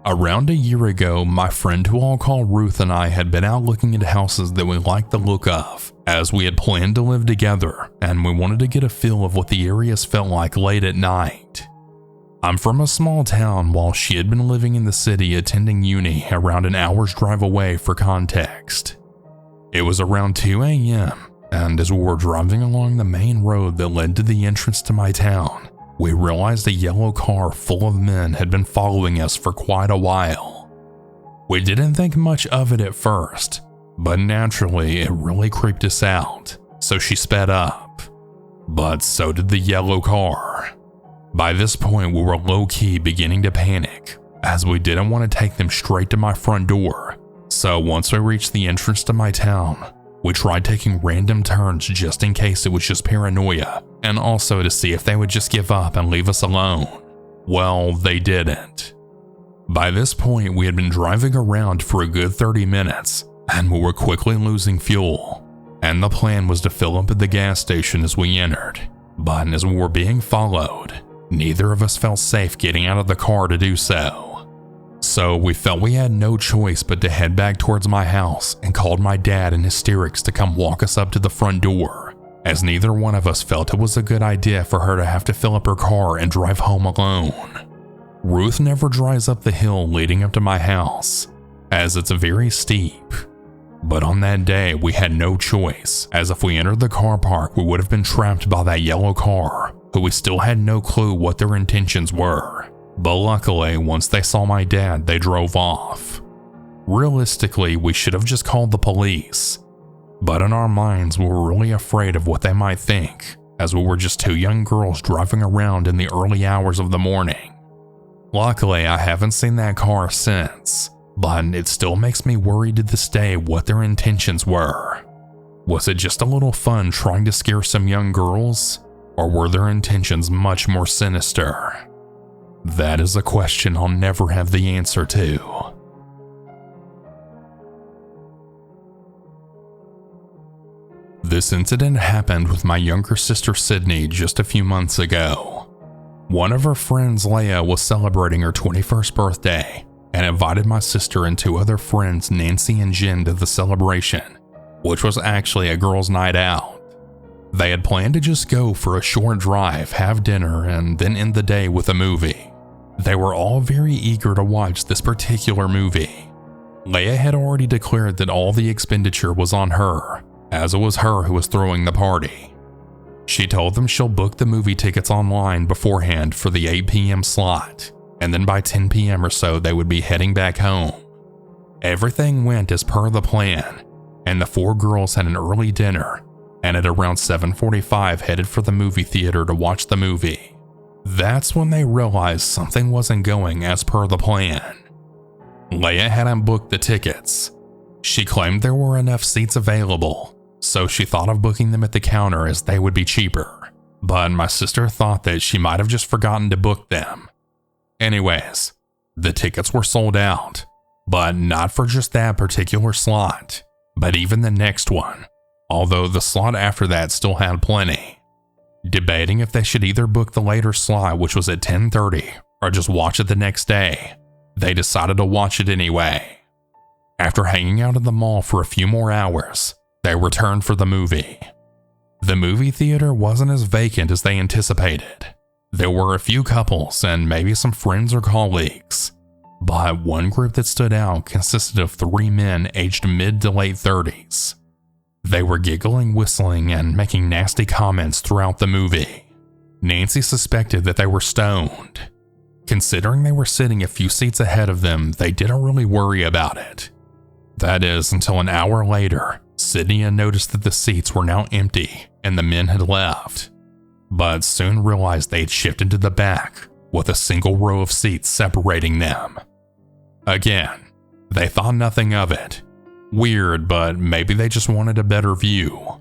Around a year ago, my friend who I'll call Ruth and I had been out looking into houses that we liked the look of, as we had planned to live together and we wanted to get a feel of what the areas felt like late at night. I'm from a small town while she had been living in the city attending uni around an hour's drive away for context. It was around 2 a.m. and as we were driving along the main road that led to the entrance to my town, we realized a yellow car full of men had been following us for quite a while. We didn't think much of it at first, but naturally it really creeped us out, so she sped up. But so did the yellow car. By this point we were low-key beginning to panic, as we didn't want to take them straight to my front door, so once we reached the entrance to my town, we tried taking random turns just in case it was just paranoia, and also to see if they would just give up and leave us alone. Well, they didn't. By this point, we had been driving around for a good 30 minutes, and we were quickly losing fuel, and the plan was to fill up at the gas station as we entered. But as we were being followed, neither of us felt safe getting out of the car to do so. So we felt we had no choice but to head back towards my house and called my dad in hysterics to come walk us up to the front door, as neither one of us felt it was a good idea for her to have to fill up her car and drive home alone. Ruth never drives up the hill leading up to my house, as it's very steep. But on that day we had no choice, as if we entered the car park we would have been trapped by that yellow car, who we still had no clue what their intentions were. But luckily, once they saw my dad, they drove off. Realistically, we should have just called the police, but in our minds we were really afraid of what they might think, as we were just two young girls driving around in the early hours of the morning. Luckily, I haven't seen that car since, but it still makes me worry to this day what their intentions were. Was it just a little fun trying to scare some young girls, or were their intentions much more sinister? That is a question I'll never have the answer to. This incident happened with my younger sister Sydney just a few months ago. One of her friends, Leia, was celebrating her 21st birthday and invited my sister and two other friends, Nancy and Jen, to the celebration, which was actually a girls' night out. They had planned to just go for a short drive, have dinner, and then end the day with a movie. They were all very eager to watch this particular movie. Leia had already declared that all the expenditure was on her, as it was her who was throwing the party. She told them she'll book the movie tickets online beforehand for the 8 p.m. slot, and then by 10 p.m. or so they would be heading back home. Everything went as per the plan, and the four girls had an early dinner, and at around 7:45 headed for the movie theater to watch the movie. That's when they realized something wasn't going as per the plan. Leia hadn't booked the tickets. She claimed there were enough seats available, so she thought of booking them at the counter as they would be cheaper. But my sister thought that she might have just forgotten to book them. Anyways, the tickets were sold out, but not for just that particular slot, but even the next one, although the slot after that still had plenty. Debating if they should either book the later slot, which was at 10:30, or just watch it the next day, they decided to watch it anyway. After hanging out at the mall for a few more hours, they returned for the movie. The movie theater wasn't as vacant as they anticipated. There were a few couples and maybe some friends or colleagues, but one group that stood out consisted of 3 men aged mid to late 30s. They were giggling, whistling, and making nasty comments throughout the movie. Nancy suspected that they were stoned. Considering they were sitting a few seats ahead of them, they didn't really worry about it. That is, until an hour later, Sydney had noticed that the seats were now empty and the men had left, but soon realized they had shifted to the back with a single row of seats separating them. Again, they thought nothing of it. Weird, but maybe they just wanted a better view.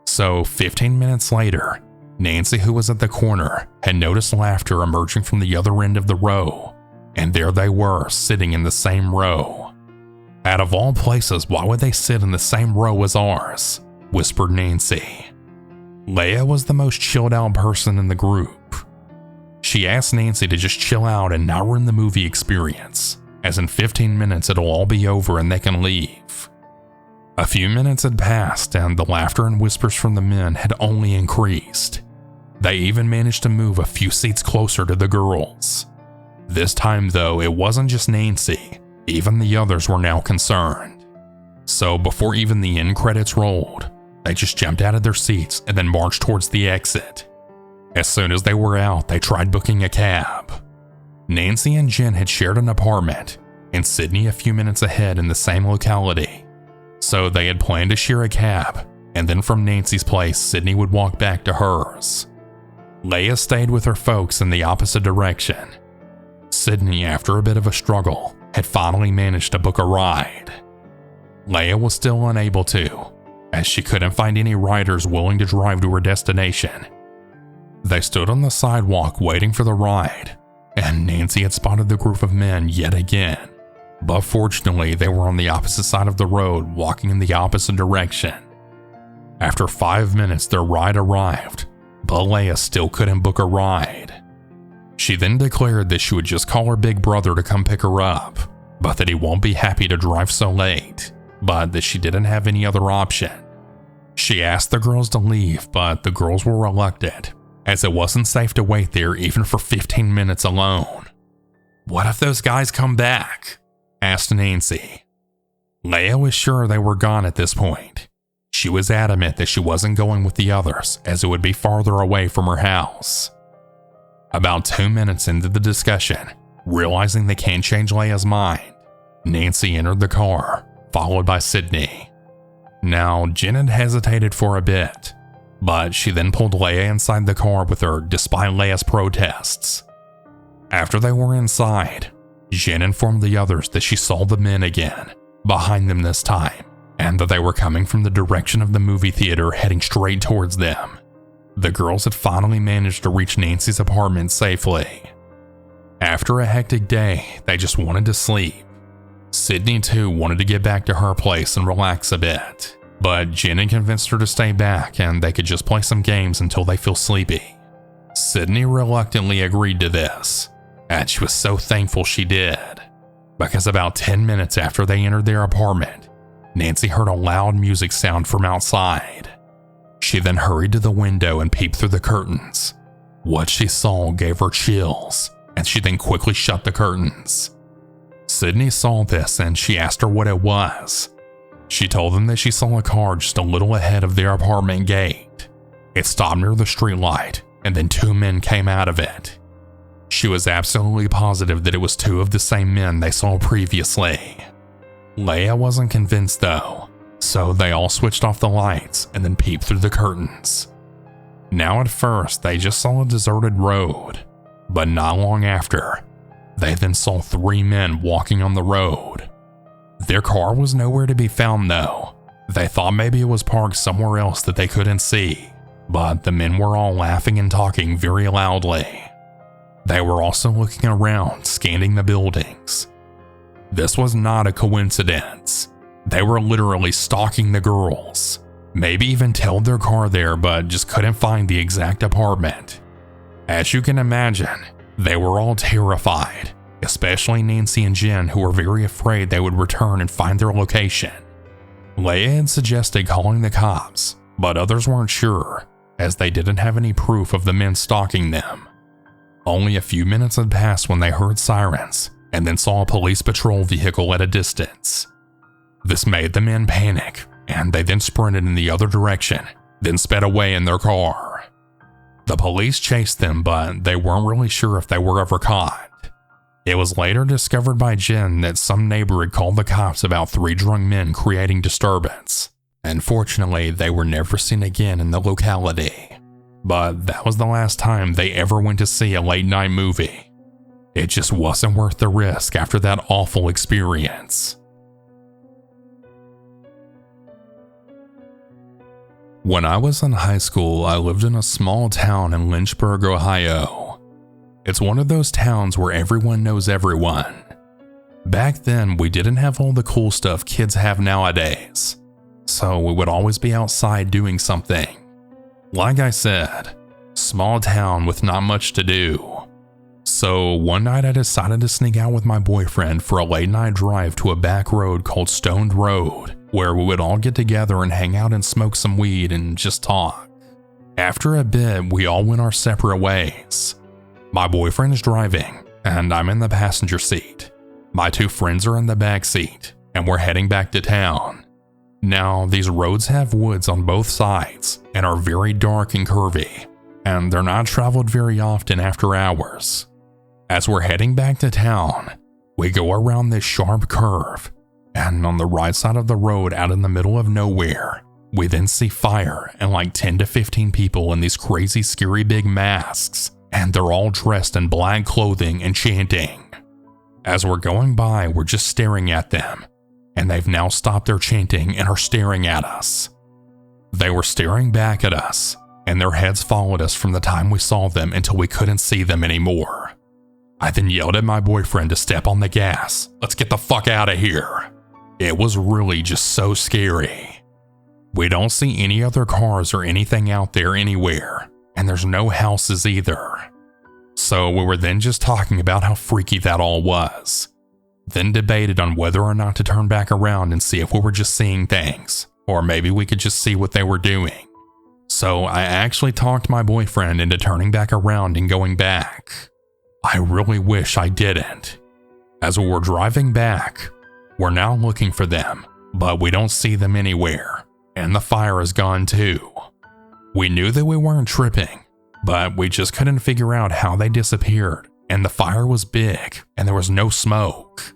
So 15 minutes later, Nancy, who was at the corner, had noticed laughter emerging from the other end of the row, and there they were, sitting in the same row. Out of all places, why would they sit in the same row as ours? Whispered Nancy. Leia was the most chilled out person in the group. She asked Nancy to just chill out and not ruin the movie experience, as in 15 minutes it'll all be over and they can leave. A few minutes had passed and the laughter and whispers from the men had only increased. They even managed to move a few seats closer to the girls. This time though, it wasn't just Nancy, even the others were now concerned. So before even the end credits rolled, they just jumped out of their seats and then marched towards the exit. As soon as they were out, they tried booking a cab. Nancy and Jen had shared an apartment, and Sydney a few minutes ahead in the same locality. So they had planned to share a cab, and then from Nancy's place, Sydney would walk back to hers. Leia stayed with her folks in the opposite direction. Sydney, after a bit of a struggle, had finally managed to book a ride. Leia was still unable to, as she couldn't find any riders willing to drive to her destination. They stood on the sidewalk waiting for the ride, and Nancy had spotted the group of men yet again. But fortunately, they were on the opposite side of the road, walking in the opposite direction. After 5 minutes, their ride arrived, but Leia still couldn't book a ride. She then declared that she would just call her big brother to come pick her up, but that he won't be happy to drive so late, but that she didn't have any other option. She asked the girls to leave, but the girls were reluctant, as it wasn't safe to wait there even for 15 minutes alone. "What if those guys come back?" asked Nancy. Leia was sure they were gone at this point. She was adamant that she wasn't going with the others, as it would be farther away from her house. About 2 minutes into the discussion, realizing they can't change Leia's mind, Nancy entered the car, followed by Sydney. Now, Jen had hesitated for a bit, but she then pulled Leia inside the car with her despite Leia's protests. After they were inside, Jen informed the others that she saw the men again, behind them this time, and that they were coming from the direction of the movie theater heading straight towards them. The girls had finally managed to reach Nancy's apartment safely. After a hectic day, they just wanted to sleep. Sydney too wanted to get back to her place and relax a bit, but Jen had convinced her to stay back and they could just play some games until they feel sleepy. Sydney reluctantly agreed to this, and she was so thankful she did, because about 10 minutes after they entered their apartment, Nancy heard a loud music sound from outside. She then hurried to the window and peeped through the curtains. What she saw gave her chills, and she then quickly shut the curtains. Sydney saw this and she asked her what it was. She told them that she saw a car just a little ahead of their apartment gate. It stopped near the streetlight, and then 2 men came out of it. She was absolutely positive that it was 2 of the same men they saw previously. Leia wasn't convinced though, so they all switched off the lights and then peeped through the curtains. Now at first they just saw a deserted road, but not long after, they then saw 3 men walking on the road. Their car was nowhere to be found though. They thought maybe it was parked somewhere else that they couldn't see, but the men were all laughing and talking very loudly. They were also looking around, scanning the buildings. This was not a coincidence. They were literally stalking the girls. Maybe even tailed their car there, but just couldn't find the exact apartment. As you can imagine, they were all terrified, especially Nancy and Jen, who were very afraid they would return and find their location. Leia had suggested calling the cops, but others weren't sure, as they didn't have any proof of the men stalking them. Only a few minutes had passed when they heard sirens, and then saw a police patrol vehicle at a distance. This made the men panic, and they then sprinted in the other direction, then sped away in their car. The police chased them, but they weren't really sure if they were ever caught. It was later discovered by Jen that some neighbor had called the cops about 3 drunk men creating disturbance. Unfortunately, they were never seen again in the locality. But that was the last time they ever went to see a late-night movie. It just wasn't worth the risk after that awful experience. When I was in high school, I lived in a small town in Lynchburg, Ohio. It's one of those towns where everyone knows everyone. Back then, we didn't have all the cool stuff kids have nowadays, so we would always be outside doing something. Like I said, small town with not much to do. So So one night I decided to sneak out with my boyfriend for a late night drive to a back road called Stoned Road, where we would all get together and hang out and smoke some weed and just talk. After a bit, we all went our separate ways. My boyfriend is driving, and I'm in the passenger seat. My two friends are in the back seat, and we're heading back to town. Now, these roads have woods on both sides and are very dark and curvy, and they're not traveled very often after hours. As we're heading back to town, we go around this sharp curve, and on the right side of the road out in the middle of nowhere, we then see fire and like 10 to 15 people in these crazy scary big masks, and they're all dressed in black clothing and chanting. As we're going by, we're just staring at them, and they've now stopped their chanting and are staring at us. They were staring back at us, and their heads followed us from the time we saw them until we couldn't see them anymore. I then yelled at my boyfriend to step on the gas. Let's get the fuck out of here. It was really just so scary. We don't see any other cars or anything out there anywhere, and there's no houses either. So we were then just talking about how freaky that all was. Then debated on whether or not to turn back around and see if we were just seeing things, or maybe we could just see what they were doing. So I actually talked my boyfriend into turning back around and going back. I really wish I didn't. As we were driving back, we're now looking for them, but we don't see them anywhere, and the fire is gone too. We knew that we weren't tripping, but we just couldn't figure out how they disappeared, and the fire was big, and there was no smoke.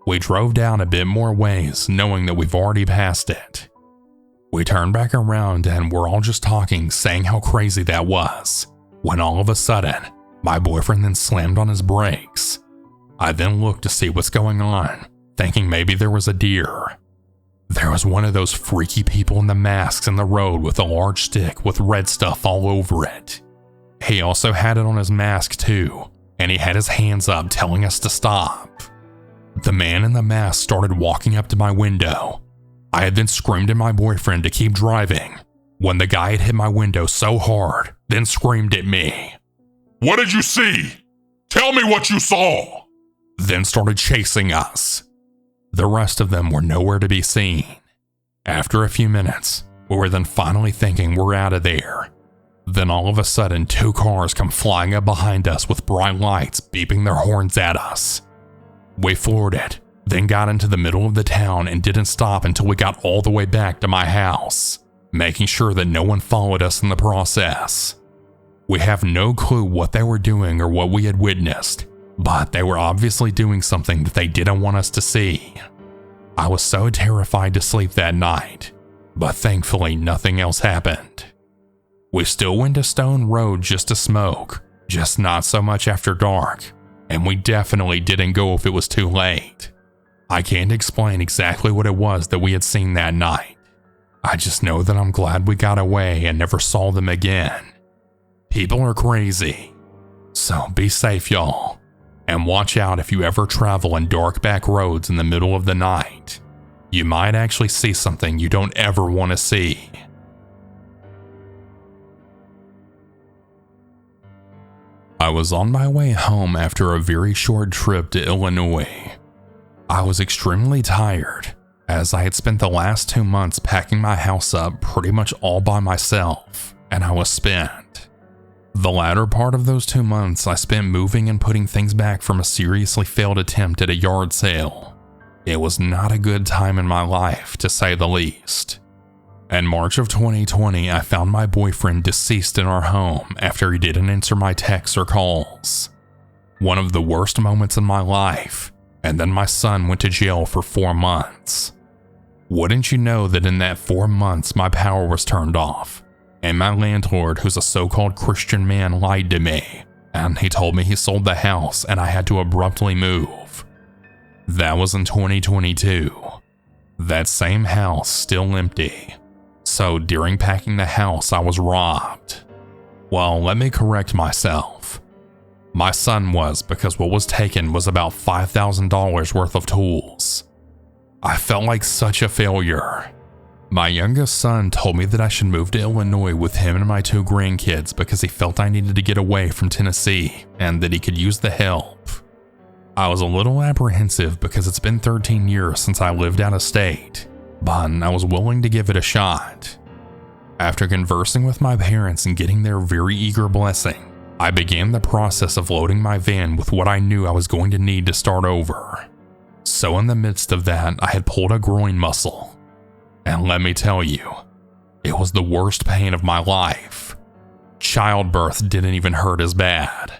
We drove down a bit more ways, knowing that we've already passed it. We turned back around and we're all just talking, saying how crazy that was, when all of a sudden, my boyfriend then slammed on his brakes. I then looked to see what's going on, thinking maybe there was a deer. There was one of those freaky people in the masks in the road with a large stick with red stuff all over it. He also had it on his mask too, and he had his hands up telling us to stop. The man in the mask started walking up to my window. I had then screamed at my boyfriend to keep driving, when the guy had hit my window so hard, then screamed at me. What did you see? Tell me what you saw. Then started chasing us. The rest of them were nowhere to be seen. After a few minutes, we were then finally thinking we're out of there. Then all of a sudden, two cars come flying up behind us with bright lights beeping their horns at us. We floored it, then got into the middle of the town and didn't stop until we got all the way back to my house, making sure that no one followed us in the process. We have no clue what they were doing or what we had witnessed, but they were obviously doing something that they didn't want us to see. I was so terrified to sleep that night, but thankfully nothing else happened. We still went to Stone Road just to smoke, just not so much after dark, and we definitely didn't go if it was too late. I can't explain exactly what it was that we had seen that night. I just know that I'm glad we got away and never saw them again. People are crazy, so be safe, y'all, and watch out if you ever travel in dark back roads in the middle of the night. You might actually see something you don't ever want to see. I was on my way home after a very short trip to Illinois. I was extremely tired, as I had spent the last 2 months packing my house up pretty much all by myself, and I was spent. The latter part of those 2 months I spent moving and putting things back from a seriously failed attempt at a yard sale. It was not a good time in my life, to say the least. In March of 2020, I found my boyfriend deceased in our home after he didn't answer my texts or calls. One of the worst moments in my life, and then my son went to jail for 4 months. Wouldn't you know that in that 4 months my power was turned off, and my landlord, who's a so-called Christian man, lied to me, and he told me he sold the house and I had to abruptly move. That was in 2022. That same house still empty. So during packing the house, I was robbed. Well, let me correct myself. My son was, because what was taken was about $5,000 worth of tools. I felt like such a failure. My youngest son told me that I should move to Illinois with him and my 2 grandkids because he felt I needed to get away from Tennessee and that he could use the help. I was a little apprehensive because it's been 13 years since I lived out of state, but I was willing to give it a shot. After conversing with my parents and getting their very eager blessing, I began the process of loading my van with what I knew I was going to need to start over. So in the midst of that, I had pulled a groin muscle. And let me tell you, it was the worst pain of my life. Childbirth didn't even hurt as bad.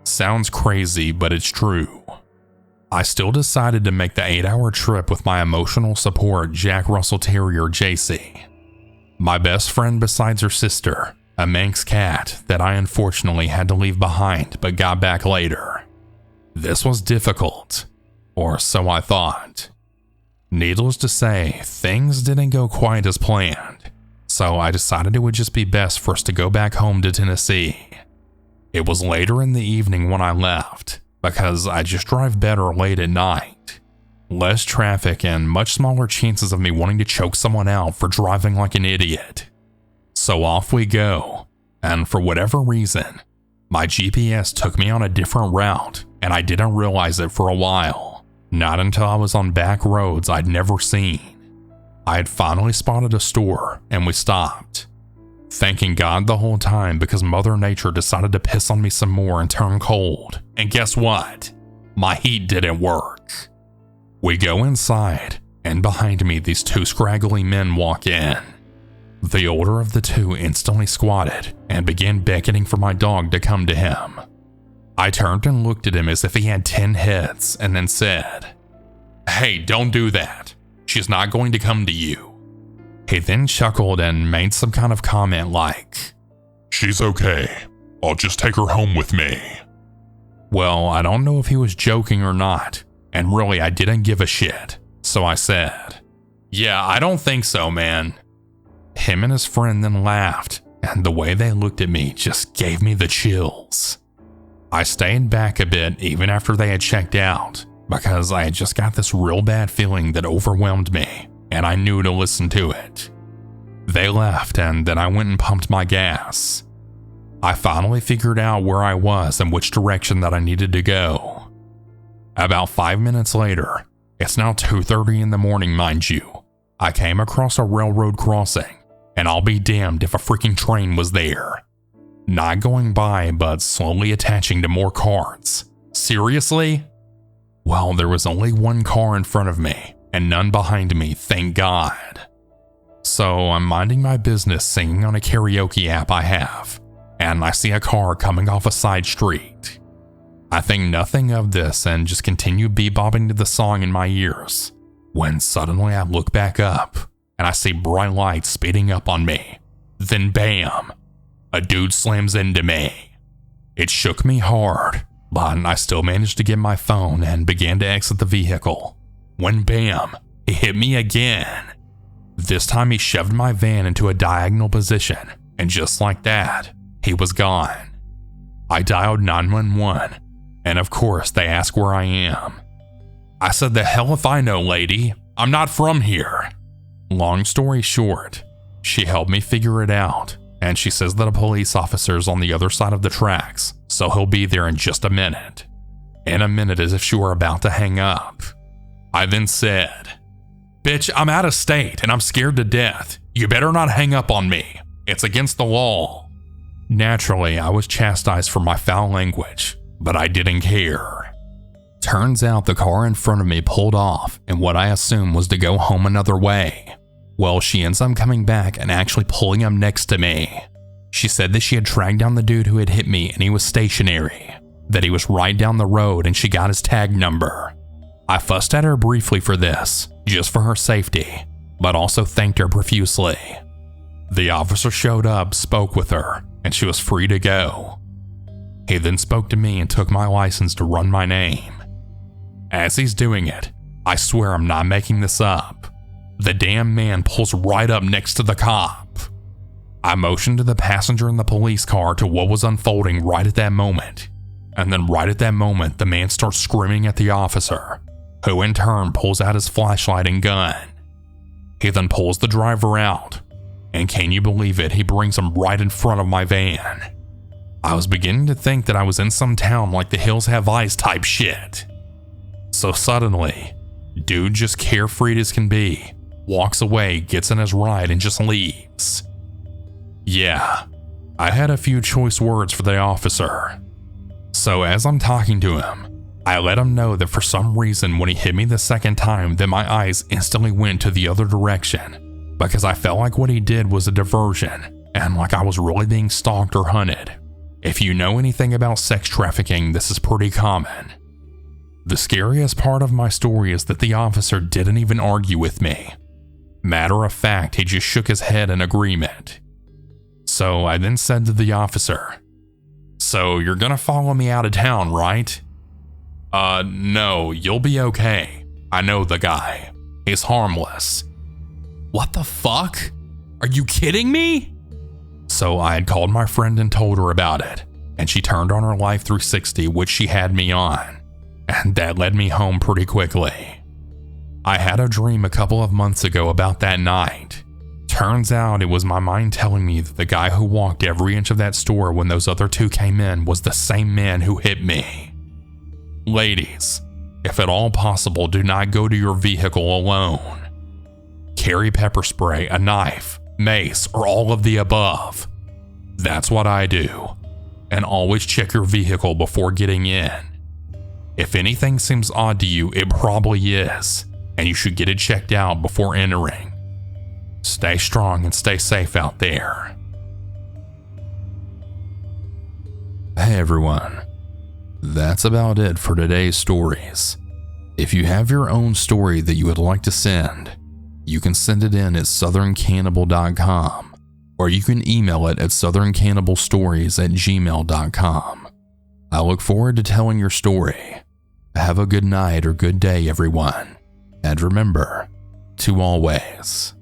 Sounds crazy, but it's true. I still decided to make the 8-hour trip with my emotional support Jack Russell Terrier JC. My best friend besides her sister, a Manx cat that I unfortunately had to leave behind but got back later. This was difficult, or so I thought. Needless to say, things didn't go quite as planned, so I decided it would just be best for us to go back home to Tennessee. It was later in the evening when I left, because I just drive better late at night. Less traffic and much smaller chances of me wanting to choke someone out for driving like an idiot. So off we go, and for whatever reason, my GPS took me on a different route, and I didn't realize it for a while. Not until I was on back roads I'd never seen. I had finally spotted a store, and we stopped. Thanking God the whole time because Mother Nature decided to piss on me some more and turn cold. And guess what? My heat didn't work. We go inside, and behind me these 2 scraggly men walk in. The older of the 2 instantly squatted and began beckoning for my dog to come to him. I turned and looked at him as if he had 10 heads and then said, "Hey, don't do that. She's not going to come to you." He then chuckled and made some kind of comment like, "She's okay. I'll just take her home with me." Well, I don't know if he was joking or not, and really I didn't give a shit, so I said, "Yeah, I don't think so, man." Him and his friend then laughed, and the way they looked at me just gave me the chills. I stayed back a bit even after they had checked out, because I had just got this real bad feeling that overwhelmed me, and I knew to listen to it. They left, and then I went and pumped my gas. I finally figured out where I was and which direction that I needed to go. About 5 minutes later, it's now 2:30 in the morning, mind you, I came across a railroad crossing, and I'll be damned if a freaking train was there. Not going by, but slowly attaching to more cars. Seriously? Well, there was only 1 car in front of me, and none behind me, thank God. So I'm minding my business singing on a karaoke app I have, and I see a car coming off a side street. I think nothing of this and just continue bebopping to the song in my ears, when suddenly I look back up, and I see bright lights speeding up on me. Then bam! A dude slams into me. It shook me hard, but I still managed to get my phone and began to exit the vehicle. When bam, he hit me again. This time he shoved my van into a diagonal position, and just like that, he was gone. I dialed 911, and of course they asked where I am. I said, "The hell if I know, lady. I'm not from here." Long story short, she helped me figure it out, and she says that a police officer's on the other side of the tracks, so he'll be there in just a minute. In a minute, as if she were about to hang up. I then said, "Bitch, I'm out of state and I'm scared to death. You better not hang up on me. It's against the law." Naturally, I was chastised for my foul language, but I didn't care. Turns out the car in front of me pulled off in what I assumed was to go home another way. Well, she ends up coming back and actually pulling up next to me. She said that she had tracked down the dude who had hit me and he was stationary, that he was right down the road and she got his tag number. I fussed at her briefly for this, just for her safety, but also thanked her profusely. The officer showed up, spoke with her, and she was free to go. He then spoke to me and took my license to run my name. As he's doing it, I swear I'm not making this up, the damn man pulls right up next to the cop. I motioned to the passenger in the police car to what was unfolding right at that moment, and then right at that moment the man starts screaming at the officer, who in turn pulls out his flashlight and gun. He then pulls the driver out, and can you believe it, he brings him right in front of my van. I was beginning to think that I was in some town like the Hills Have Eyes type shit. So suddenly, dude just carefree as can be, walks away, gets in his ride, and just leaves. Yeah, I had a few choice words for the officer. So as I'm talking to him, I let him know that for some reason when he hit me the second time that my eyes instantly went to the other direction because I felt like what he did was a diversion and like I was really being stalked or hunted. If you know anything about sex trafficking, this is pretty common. The scariest part of my story is that the officer didn't even argue with me. Matter of fact, he just shook his head in agreement. So I then said to the officer, "So you're gonna follow me out of town, right?" No, you'll be okay. I know the guy. He's harmless." What the fuck? Are you kidding me? So I had called my friend and told her about it, and she turned on her Life 360, which she had me on, and that led me home pretty quickly. I had a dream a couple of months ago about that night. Turns out it was my mind telling me that the guy who walked every inch of that store when those other two came in was the same man who hit me. Ladies, if at all possible, do not go to your vehicle alone. Carry pepper spray, a knife, mace, or all of the above. That's what I do. And always check your vehicle before getting in. If anything seems odd to you, it probably is, and you should get it checked out before entering. Stay strong and stay safe out there. Hey everyone. That's about it for today's stories. If you have your own story that you would like to send, you can send it in at southerncannibal.com, or you can email it at southerncannibal.stories@gmail.com. I look forward to telling your story. Have a good night or good day, everyone. And remember to always